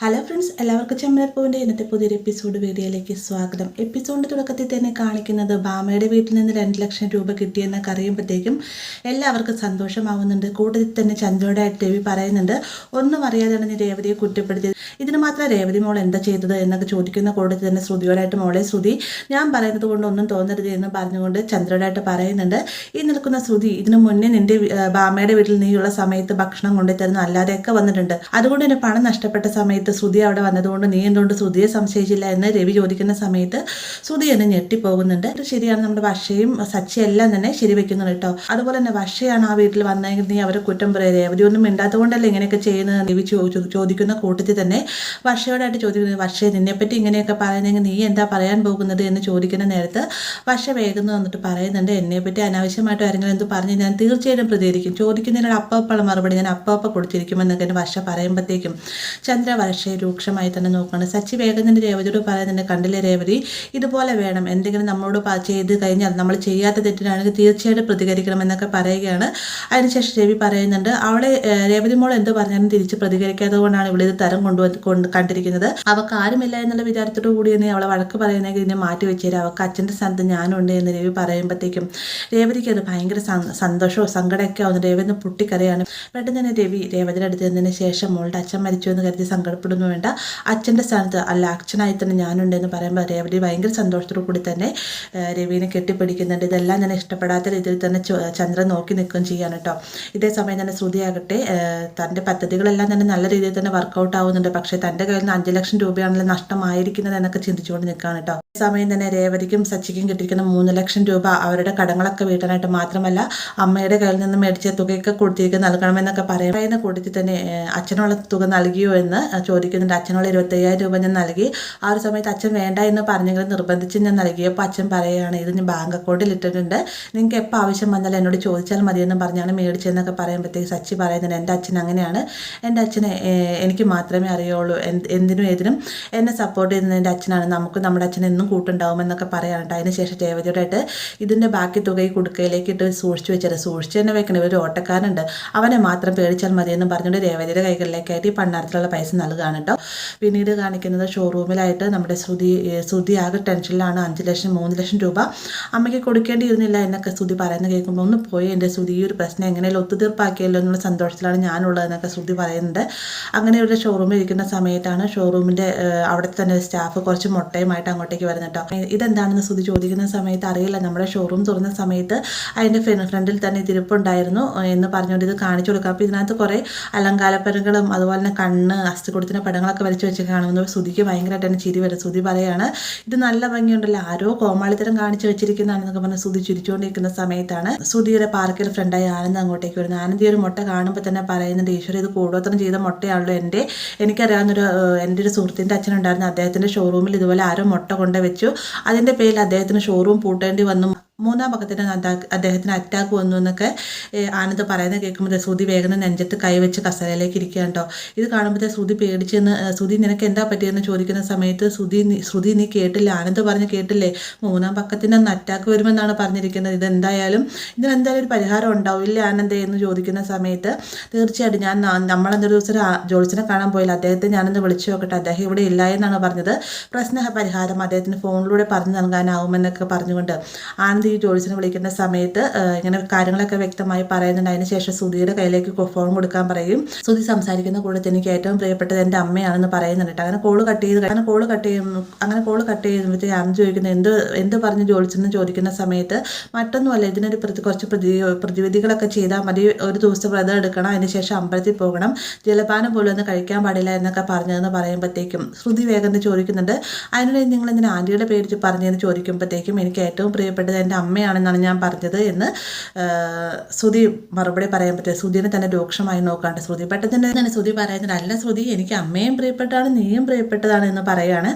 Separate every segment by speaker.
Speaker 1: Hello friends, എല്ലാവർക്കും ചെമ്മനപ്പൂവിൻ്റെ ഇന്നത്തെ പുതിയൊരു വീഡിയോയിലേക്ക് സ്വാഗതം. എപ്പിസോഡിൻ്റെ തുടക്കത്തിൽ തന്നെ കാണിക്കുന്നത് ഭാമയുടെ വീട്ടിൽ നിന്ന് 2 ലക്ഷം രൂപ കിട്ടിയെന്നൊക്കെ അറിയുമ്പോഴത്തേക്കും എല്ലാവർക്കും സന്തോഷമാവുന്നുണ്ട്. കൂട്ടത്തിൽ തന്നെ ചന്ദ്രയോടായിട്ട് രവി പറയുന്നുണ്ട്, ഒന്നും അറിയാതെയാണ് നീ രേവതിയെ കുറ്റപ്പെടുത്തിയത്, ഇതിന് മാത്രം രേവതി മോൾ എന്താ ചെയ്തത് എന്നൊക്കെ ചോദിക്കുന്ന കൂട്ടത്തിൽ തന്നെ ശ്രുതിയോടായിട്ട്, മോളെ ശ്രുതി, ഞാൻ പറയുന്നത് കൊണ്ട് ഒന്നും തോന്നരുത് എന്ന് പറഞ്ഞുകൊണ്ട് ചന്ദ്രയോടായിട്ട് പറയുന്നുണ്ട്. ഈ നിൽക്കുന്ന ശ്രുതി, ഇതിനു മുന്നേ നിന്റെ ഭാമയുടെ വീട്ടിൽ നീയുള്ള സമയത്ത് ഭക്ഷണം കൊണ്ടുതരുന്നു അല്ലാതെയൊക്കെ വന്നിട്ടുണ്ട്, അതുകൊണ്ട് തന്നെ പണം നഷ്ടപ്പെട്ട സമയത്ത് ശ്രുതി അവിടെ വന്നതുകൊണ്ട് നീ എന്തുകൊണ്ട് ശ്രുതിയെ സംശയിച്ചില്ല എന്ന് രവി ചോദിക്കുന്ന സമയത്ത് ശ്രുതി എന്ന് ഞെട്ടിപ്പോകുന്നുണ്ട്. ശരിയാണ്, നമ്മുടെ വർഷയും സച്ചിയും എല്ലാം തന്നെ ശരിവെക്കുന്നുണ്ട് കേട്ടോ. അതുപോലെ തന്നെ വർഷയാണ് ആ വീട്ടിൽ വന്നെങ്കിൽ നീ അവരെ കുറ്റം പറയുക, രേവതി ഒന്നും മിണ്ടാത്തതുകൊണ്ടല്ലേ ഇങ്ങനെയൊക്കെ ചെയ്യുന്നത് രവി ചോദിക്കുന്ന കൂട്ടത്തിൽ തന്നെ വർഷയോടായിട്ട് ചോദിക്കുന്നത്, വർഷയെ നിന്നെപ്പറ്റി ഇങ്ങനെയൊക്കെ പറയുന്നെങ്കിൽ നീ എന്താ പറയാൻ പോകുന്നത് എന്ന് ചോദിക്കുന്ന നേരത്ത് വർഷ വേഗം വന്നിട്ട് പറയുന്നുണ്ട്, എന്നെപ്പറ്റി അനാവശ്യമായിട്ട് ആരെങ്കിലും എന്ത് പറഞ്ഞ് ഞാൻ തീർച്ചയായിട്ടും പ്രതികരിക്കും, ചോദിക്കുന്നതിനോട് അപ്പപ്പുള്ള മറുപടി ഞാൻ അപ്പപ്പ കൊടുത്തിരിക്കുമെന്നൊക്കെ വർഷ പറയുമ്പോഴത്തേക്കും ചന്ദ്ര വർഷയെ രൂക്ഷമായി തന്നെ നോക്കുകയാണ്. സച്ചി വേഗം തന്നെ രേവതിയോട് പറയുന്നുണ്ട്, കണ്ടില്ലേ രേവതി, ഇതുപോലെ വേണം, എന്തെങ്കിലും നമ്മളോട് ചെയ്ത് കഴിഞ്ഞാൽ നമ്മൾ ചെയ്യാത്ത തെറ്റിനാണെങ്കിൽ തീർച്ചയായിട്ടും പ്രതികരിക്കണം എന്നൊക്കെ പറയുകയാണ്. അതിനുശേഷം രവി പറയുന്നുണ്ട്, അവളെ രേവതി മോൾ എന്ത് പറഞ്ഞാലും തിരിച്ച് പ്രതികരിക്കാത്തത് കൊണ്ടാണ് ഇവിടെ ഇത് തരം കണ്ടിരിക്കുന്നത്, അവൾക്ക് ആരുമില്ല എന്നുള്ള വിചാരത്തോടു കൂടി തന്നെ അവളെ വഴക്ക് പറയുന്നെങ്കിൽ ഇതിനെ മാറ്റി വെച്ചേരും, അവൾക്ക് അച്ഛൻ്റെ സ്ഥാനത്ത് ഞാനുണ്ട് എന്ന് രവി പറയുമ്പോഴത്തേക്കും രേവതിക്ക് അത് ഭയങ്കര സന്തോഷവും സങ്കടമൊക്കെ ആവുന്നു. രേവതി പൊട്ടിക്കരയാണ്. പെട്ടെന്ന് തന്നെ രവി രേവതിയുടെ അടുത്ത് എന്നതിന് ശേഷം മോളുടെ അച്ഛൻ മരിച്ചു എന്ന് കരുതി സങ്കടപ്പെടുന്നു വേണ്ട, അച്ഛൻ്റെ സ്ഥാനത്ത് അല്ല അച്ഛനായി തന്നെ ഞാനുണ്ടെന്ന് പറയുമ്പോൾ രേവതി ഭയങ്കര സന്തോഷത്തോടു കൂടി തന്നെ രവിനെ കെട്ടിപ്പിടിക്കുന്നുണ്ട്. ഇതെല്ലാം ഞാൻ ഇഷ്ടപ്പെടാത്ത രീതിയിൽ തന്നെ ചന്ദ്രൻ നോക്കി നിൽക്കുകയും ചെയ്യാണ് കേട്ടോ. ഇതേ സമയം തന്നെ ശ്രുതിയാകട്ടെ തൻ്റെ പദ്ധതികളെല്ലാം തന്നെ നല്ല രീതിയിൽ തന്നെ വർക്കൗട്ട് ആവുന്നുണ്ട്. പക്ഷേ തൻ്റെ കയ്യിൽ നിന്ന് 5 ലക്ഷം രൂപയാണല്ലോ നഷ്ടമായിരിക്കുന്നത് എന്നൊക്കെ ചിന്തിച്ചുകൊണ്ട് നിൽക്കുകയാണ് കേട്ടോ. ഈ സമയം തന്നെ രേവതിക്കും സച്ചിക്കും കിട്ടിയിരിക്കുന്ന 3 ലക്ഷം രൂപ അവരുടെ കടങ്ങളൊക്കെ വീട്ടാനായിട്ട് മാത്രമല്ല അമ്മയുടെ കയ്യിൽ നിന്ന് മേടിച്ച തുകയൊക്കെ കൊടുത്തിരിക്കുക നൽകണമെന്നൊക്കെ പറയുന്ന കൂട്ടത്തിൽ തന്നെ അച്ഛനുള്ള തുക നൽകിയോ എന്ന് ചോദിക്കുന്നുണ്ട്. അച്ഛനുള്ള 25,000 രൂപ ഞാൻ നൽകി, ആ ഒരു സമയത്ത് അച്ഛൻ വേണ്ട എന്ന് പറഞ്ഞെങ്കിലും നിർബന്ധിച്ച് ഞാൻ നൽകിയപ്പോൾ അച്ഛൻ പറയുകയാണ്, ഇത് ഞാൻ ബാങ്ക് അക്കൗണ്ടിൽ ഇട്ടിട്ടുണ്ട്, നിങ്ങൾക്ക് എപ്പോൾ ആവശ്യം വന്നാലും എന്നോട് ചോദിച്ചാൽ മതിയെന്ന് പറഞ്ഞാണ് മേടിച്ചതെന്നൊക്കെ പറയുമ്പോഴത്തേക്ക് സച്ചി പറയുന്നുണ്ട്, എൻ്റെ അച്ഛൻ അങ്ങനെയാണ്, എൻ്റെ അച്ഛനെ എനിക്ക് മാത്രമേ അറിയുള്ളൂ, എന്തിനും ഏതിനും എന്നെ സപ്പോർട്ട് ചെയ്യുന്നത് എൻ്റെ അച്ഛനാണ്, നമുക്ക് നമ്മുടെ അച്ഛൻ എന്നും കൂട്ടുണ്ടാവുമെന്നൊക്കെ പറയാനുണ്ട്. അതിനുശേഷം രേവതിയോടായിട്ട് ഇതിൻ്റെ ബാക്കി തുക ഈ കുടുക്കയിലേക്ക് ഇട്ട് സൂക്ഷിച്ച് തന്നെ വെക്കണം, ഒരു ഓട്ടക്കാരുണ്ട്, അവനെ മാത്രം പേടിച്ചാൽ മതിയെന്ന് പറഞ്ഞുകൊണ്ട് രേവതിയുടെ കൈകളിലേക്കായിട്ട് ഈ പണ്ണാരത്തിലുള്ള പൈസ നൽകുകയാണ് കേട്ടോ. പിന്നീട് കാണിക്കുന്നത് ഷോറൂമിലായിട്ട് നമ്മുടെ ശ്രുതി ആകെ ടെൻഷനിലാണ്. 5 ലക്ഷം 3 ലക്ഷം രൂപ അമ്മയ്ക്ക് കൊടുക്കേണ്ടിയിരുന്നില്ല എന്നൊക്കെ ശ്രുതി പറയുന്നത് കേൾക്കുമ്പോൾ ഒന്ന് പോയി എൻ്റെ ശ്രുതി, ഈ ഒരു പ്രശ്നം എങ്ങനെയും ഒത്തുതീർപ്പാക്കിയല്ലോ എന്നുള്ള സന്തോഷത്തിലാണ് ഞാനുള്ളതെന്നൊക്കെ ശ്രുതി പറയുന്നുണ്ട്. അങ്ങനെ ഒരു ഷോറൂമിൽ ഇരിക്കുന്ന സമയത്താണ് ഷോറൂമിൻ്റെ അവിടെ തന്നെ സ്റ്റാഫ് കുറച്ച് മുട്ടയുമായിട്ട് അങ്ങോട്ടേക്ക് വരുന്നത് കേട്ടോ. ഇതെന്താണെന്ന് ശ്രുതി ചോദിക്കുന്ന സമയത്ത് അറിയില്ല, നമ്മുടെ ഷോറൂം തുറന്ന സമയത്ത് അതിൻ്റെ ഫ്രണ്ടിൽ തന്നെ ഇതിരിപ്പുണ്ടായിരുന്നു എന്ന് പറഞ്ഞുകൊണ്ട് ഇത് കാണിച്ചു കൊടുക്കാം. അപ്പോൾ ഇതിനകത്ത് കുറേ അലങ്കാരപ്പനകളും അതുപോലെ തന്നെ കണ്ണ് അസ്ഥികൂടത്തിൻ്റെ പടങ്ങളൊക്കെ വരച്ച് വെച്ച് കാണുമ്പോൾ ശ്രുതിക്ക് ഭയങ്കരമായിട്ട് തന്നെ ചിരി വരും. ശ്രുതി പറയാണ്, ഇത് നല്ല ഭംഗിയുണ്ടല്ലോ, ആരോ കോമാളിത്തരം കാണിച്ച് വെച്ചിരിക്കുന്നതാണെന്നൊക്കെ പറഞ്ഞ് ശ്രുതി ചിരിച്ചുകൊണ്ടിരിക്കുന്ന സമയത്താണ് ശ്രുതിയുടെ പാർക്കിൽ ഫ്രണ്ടായി ആനന്ദ് അങ്ങോട്ടേക്ക് വരുന്നത്. ആനന്ദ് ഒരു മുട്ട കാണുമ്പോൾ തന്നെ പറയുന്നുണ്ട്, ഈശ്വര ഇത് കൂടോത്രം ചെയ്ത മുട്ടയാണല്ലോ, എനിക്കറിയാവുന്നൊരു എൻ്റെ ഒരു സുഹൃത്തിൻ്റെ അച്ഛനുണ്ടായിരുന്നു, അദ്ദേഹത്തിൻ്റെ ഷോറൂമിൽ ഇതുപോലെ ആരോ മുട്ട കൊണ്ട് വെച്ചു, അതിൻ്റെ പേരിൽ അദ്ദേഹത്തിന് ഷോറൂം പൂട്ടേണ്ടി വന്നു, 3-ാം പക്കത്തിന് അദ്ദേഹത്തിന് അറ്റാക്ക് വന്നു എന്നൊക്കെ ആനന്ദ് പറയുന്നത് കേൾക്കുമ്പോൾ ശ്രുതി വേഗം നെഞ്ചത്ത് കൈവച്ച് കസേരയിലേക്ക് ഇരിക്കുക കേട്ടോ. ഇത് കാണുമ്പോഴത്തെ ശ്രുതി പേടിച്ചെന്ന്, ശ്രുതി നിനക്ക് എന്താ പറ്റിയെന്ന് ചോദിക്കുന്ന സമയത്ത് ശ്രുതി നീ കേട്ടില്ല, ആനന്ദ് പറഞ്ഞ് കേട്ടില്ലേ, 3-ാം പക്കത്തിന് അന്ന് അറ്റാക്ക് വരുമെന്നാണ് പറഞ്ഞിരിക്കുന്നത്, ഇതിനെന്തായാലും ഒരു പരിഹാരം ഉണ്ടാവില്ല ആനന്ദേ എന്ന് ചോദിക്കുന്ന സമയത്ത് തീർച്ചയായിട്ടും നമ്മളെന്തൊരു ദിവസം ജോൾസിനെ കാണാൻ പോയില്ല, അദ്ദേഹത്തെ ഞാനൊന്ന് വിളിച്ചു നോക്കട്ടെ, അദ്ദേഹം ഇവിടെ ഇല്ല എന്നാണ് പറഞ്ഞത്, പ്രശ്ന പരിഹാരം അദ്ദേഹത്തിന് ഫോണിലൂടെ പറഞ്ഞു നൽകാനാവുമെന്നൊക്കെ പറഞ്ഞുകൊണ്ട് ആനന്ദ് ഈ ജോൾസിനെ വിളിക്കുന്ന സമയത്ത് ഇങ്ങനെ കാര്യങ്ങളൊക്കെ വ്യക്തമായി പറയുന്നുണ്ട്. അതിനുശേഷം ശ്രുതിയുടെ കയ്യിലേക്ക് ഫോൺ കൊടുക്കാൻ പറയും. ശ്രുതി സംസാരിക്കുന്ന കൂട്ടത്തിൽ എനിക്ക് ഏറ്റവും പ്രിയപ്പെട്ടത് എൻ്റെ അമ്മയാണെന്ന് പറയുന്നുണ്ട്. അങ്ങനെ കോള് കട്ട് ചെയ്യുമ്പോഴത്തേക്ക് ആനന്ദ് ചോദിക്കുന്നത് എന്ത് പറഞ്ഞ് ജോൾസിനെ ചോദിക്കുന്ന സമയത്ത് മറ്റൊന്നുമല്ല, ഇതിനൊരു കുറച്ച് പ്രതിവിധികളൊക്കെ ചെയ്താൽ മതി, ഒരു ദിവസം വ്രതം എടുക്കണം, അതിനുശേഷം അമ്പലത്തിൽ പോകണം, ജലപാനം പോലും ഒന്നും കഴിക്കാൻ പാടില്ല എന്നൊക്കെ പറഞ്ഞതെന്ന് പറയുമ്പോഴത്തേക്കും ശ്രുതി വേഗം ചോദിക്കുന്നുണ്ട്, അതിനിടെ നിങ്ങൾ എന്തിനാ ആൻറ്റിയുടെ പേര് പറഞ്ഞതെന്ന് ചോദിക്കുമ്പോഴത്തേക്കും എനിക്ക് ഏറ്റവും പ്രിയപ്പെട്ടത് എൻ്റെ അമ്മയാണെന്നാണ് ഞാൻ പറഞ്ഞത് എന്ന് ശ്രുതി മറുപടി പറയാൻ പറ്റും. ശ്രുതിനെ തന്നെ രൂക്ഷമായി നോക്കാണ്ട് ശ്രുതി പെട്ടെന്ന് തന്നെ ശ്രുതി പറയുന്നത്, അല്ല ശ്രുതി, എനിക്ക് അമ്മയും പ്രിയപ്പെട്ടാണ് നീയും പ്രിയപ്പെട്ടതാണ് എന്ന് പറയുകയാണ്.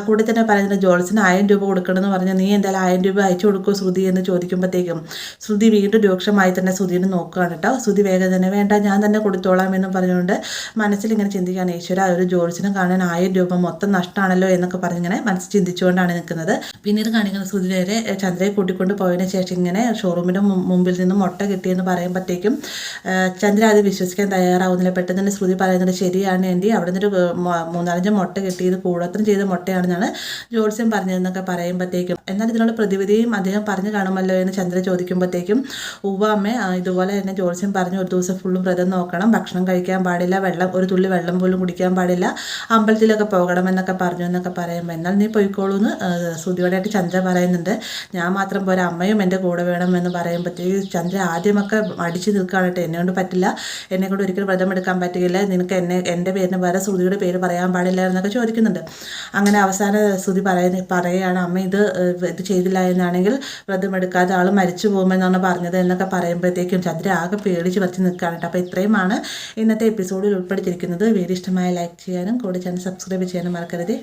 Speaker 1: കൂടെ തന്നെ പറയുന്നത്, ജോൾസിന് 1000 രൂപ കൊടുക്കണമെന്ന് പറഞ്ഞാൽ നീ എന്തായാലും 1000 രൂപ അയച്ചു കൊടുക്കുമോ ശ്രുതി എന്ന് ചോദിക്കുമ്പോഴത്തേക്കും ശ്രുതി വീണ്ടും രൂക്ഷമായി തന്നെ ശ്രുതിനെ നോക്കുകയാണ് കേട്ടോ. ശ്രുതി വേഗം തന്നെ വേണ്ട ഞാൻ തന്നെ കൊടുത്തോളാം എന്നും പറഞ്ഞുകൊണ്ട് മനസ്സിൽ ഇങ്ങനെ ചിന്തിക്കുകയാണ്, ഈശ്വര ഒരു ജോൾസിനെ കാണാൻ 1000 രൂപ മൊത്തം നഷ്ടമാണല്ലോ എന്നൊക്കെ പറഞ്ഞിങ്ങനെ മനസ്സിൽ ചിന്തിച്ചുകൊണ്ടാണ് നിൽക്കുന്നത്. പിന്നീട് കാണിക്കുന്ന ശ്രുതി നേരെ ചന്ദ്രയെ കൂട്ടി കൂട്ടിക്കൊണ്ട് പോയതിന് ശേഷം ഇങ്ങനെ ഷോറൂമിൻ്റെ മുമ്പിൽ നിന്ന് മുട്ട കിട്ടിയെന്ന് പറയുമ്പോഴത്തേക്കും ചന്ദ്ര അത് വിശ്വസിക്കാൻ തയ്യാറാവുന്നില്ല. പെട്ടെന്ന് തന്നെ ശ്രുതി പറയുന്നത് ശരിയാണ് ആൻറ്റി, അവിടെ നിന്നൊരു 3-4 മുട്ട കിട്ടിയത് കൂടോത്രം ചെയ്ത മുട്ടയാണെന്നാണ് ജ്യോത്സ്യം പറഞ്ഞതെന്നൊക്കെ പറയുമ്പോഴത്തേക്കും എന്നാൽ ഇതിനുള്ള പ്രതിവിധിയും അദ്ദേഹം പറഞ്ഞു കാണുമല്ലോ എന്ന് ചന്ദ്ര ചോദിക്കുമ്പോഴത്തേക്കും ഉവ്വ ഇതുപോലെ തന്നെ ജ്യോത്സ്യം പറഞ്ഞു ഒരു ദിവസം ഫുള്ളും വ്രതം നോക്കണം, ഭക്ഷണം കഴിക്കാൻ പാടില്ല, ഒരു തുള്ളി വെള്ളം പോലും കുടിക്കാൻ പാടില്ല, അമ്പലത്തിലൊക്കെ പോകണമെന്നൊക്കെ പറഞ്ഞു എന്നൊക്കെ പറയുമ്പോൾ എന്നാൽ നീ പോയിക്കോളൂ എന്ന് ശ്രുതിയോടായിട്ട് ചന്ദ്ര പറയുന്നുണ്ട്. ഞാൻ മാത്രം പോരാ, അമ്മയും എൻ്റെ കൂടെ വേണമെന്ന് പറയുമ്പോഴത്തേക്ക് ചന്ദ്ര ആദ്യമൊക്കെ അടിച്ചു നിൽക്കുകയാണ് കേട്ടോ. എന്നെ കൊണ്ട് പറ്റില്ല, എന്നെ കൊണ്ട് ഒരിക്കലും വ്രതം എടുക്കാൻ പറ്റുകയില്ല, നിനക്ക് എൻ്റെ പേരിന് പകരം ശ്രുതിയുടെ പേര് പറയാൻ പാടില്ല എന്നൊക്കെ ചോദിക്കുന്നുണ്ട്. അങ്ങനെ അവസാന ശ്രുതി പറയുകയാണ് അമ്മ ഇത് ചെയ്തില്ല എന്നാണെങ്കിൽ വ്രതം എടുക്കാതെ ആൾ മരിച്ചു പോകുമെന്നാണ് പറഞ്ഞത് എന്നൊക്കെ പറയുമ്പോഴത്തേക്കും ചന്ദ്ര ആകെ പേടിച്ച് വച്ച് നിൽക്കുകയാണ് കേട്ടോ. അപ്പോൾ ഇത്രയുമാണ് ഇന്നത്തെ എപ്പിസോഡിൽ ഉൾപ്പെടുത്തിയിരിക്കുന്നത്. വീഡിയോ ഇഷ്ടമായ ലൈക്ക് ചെയ്യാനും കൂടെ ചാനൽ സബ്സ്ക്രൈബ് ചെയ്യാനും മറക്കരുത്.